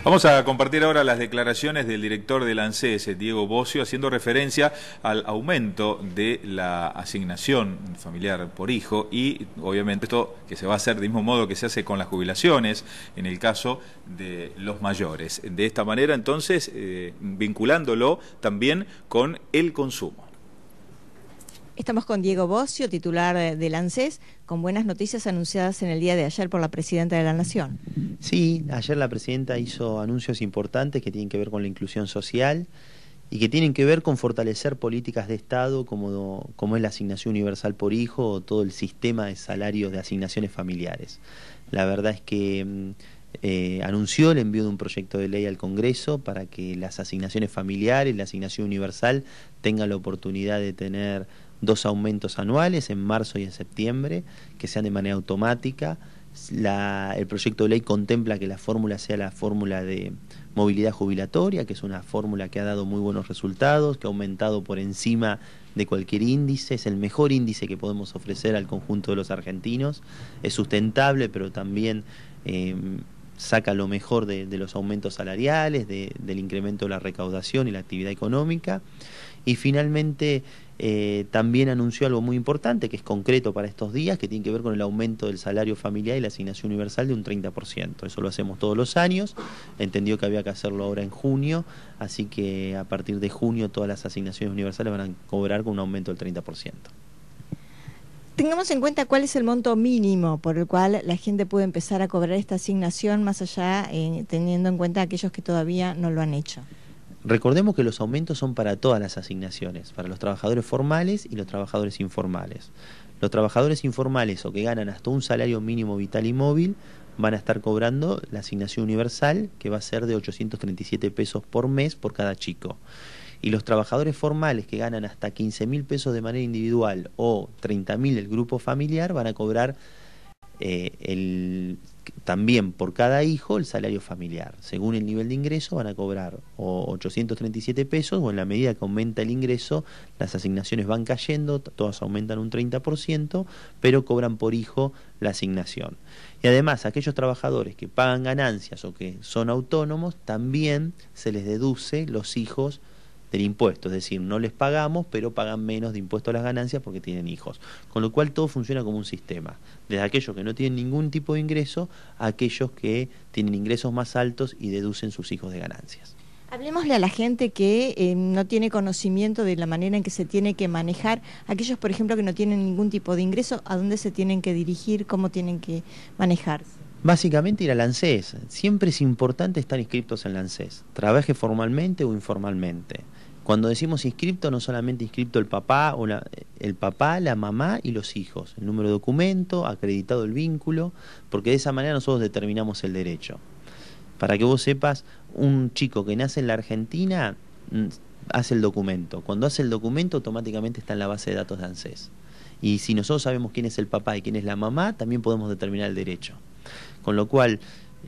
Vamos a compartir ahora las declaraciones del director del ANSES, Diego Bossio, haciendo referencia al aumento de la asignación familiar por hijo y obviamente esto que se va a hacer del mismo modo que se hace con las jubilaciones en el caso de los mayores. De esta manera entonces vinculándolo también con el consumo. Estamos con Diego Bossio, titular del ANSES, con buenas noticias anunciadas en el día de ayer por la Presidenta de la Nación. Sí, ayer la Presidenta hizo anuncios importantes que tienen que ver con la inclusión social y que tienen que ver con fortalecer políticas de Estado como es la asignación universal por hijo o todo el sistema de salarios de asignaciones familiares. La verdad es que anunció el envío de un proyecto de ley al Congreso para que las asignaciones familiares, la asignación universal, tengan la oportunidad de tener 2 aumentos anuales en marzo y en septiembre, que sean de manera automática. El proyecto de ley contempla que la fórmula sea la fórmula de movilidad jubilatoria, que es una fórmula que ha dado muy buenos resultados, que ha aumentado por encima de cualquier índice, es el mejor índice que podemos ofrecer al conjunto de los argentinos, es sustentable, pero también saca lo mejor de los aumentos salariales, del incremento de la recaudación y la actividad económica. Y finalmente también anunció algo muy importante, que es concreto para estos días, que tiene que ver con el aumento del salario familiar y la asignación universal de un 30%. Eso lo hacemos todos los años, entendió que había que hacerlo ahora en junio, así que a partir de junio todas las asignaciones universales van a cobrar con un aumento del 30%. Tengamos en cuenta cuál es el monto mínimo por el cual la gente puede empezar a cobrar esta asignación, más allá teniendo en cuenta a aquellos que todavía no lo han hecho. Recordemos que los aumentos son para todas las asignaciones, para los trabajadores formales y los trabajadores informales. Los trabajadores informales o que ganan hasta un salario mínimo vital y móvil van a estar cobrando la asignación universal, que va a ser de 837 pesos por mes por cada chico. Y los trabajadores formales que ganan hasta 15.000 pesos de manera individual o 30.000 el grupo familiar van a cobrar también por cada hijo el salario familiar. Según el nivel de ingreso van a cobrar o 837 pesos o en la medida que aumenta el ingreso las asignaciones van cayendo, todas aumentan un 30%, pero cobran por hijo la asignación. Y además aquellos trabajadores que pagan ganancias o que son autónomos también se les deduce los hijos del impuesto, es decir, no les pagamos, pero pagan menos de impuesto a las ganancias porque tienen hijos. Con lo cual todo funciona como un sistema, desde aquellos que no tienen ningún tipo de ingreso a aquellos que tienen ingresos más altos y deducen sus hijos de ganancias. Hablemosle a la gente que no tiene conocimiento de la manera en que se tiene que manejar, aquellos, por ejemplo, que no tienen ningún tipo de ingreso, ¿a dónde se tienen que dirigir? ¿Cómo tienen que manejarse? Básicamente ir al ANSES. Siempre es importante estar inscriptos en el ANSES, trabaje formalmente o informalmente. Cuando decimos inscripto, no solamente inscripto el papá, la mamá y los hijos, el número de documento, acreditado el vínculo, porque de esa manera nosotros determinamos el derecho. Para que vos sepas, un chico que nace en la Argentina hace el documento. Cuando hace el documento, automáticamente está en la base de datos de ANSES. Y si nosotros sabemos quién es el papá y quién es la mamá, también podemos determinar el derecho. Con lo cual,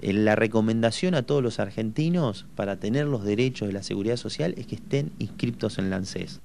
la recomendación a todos los argentinos para tener los derechos de la seguridad social es que estén inscriptos en el ANSES.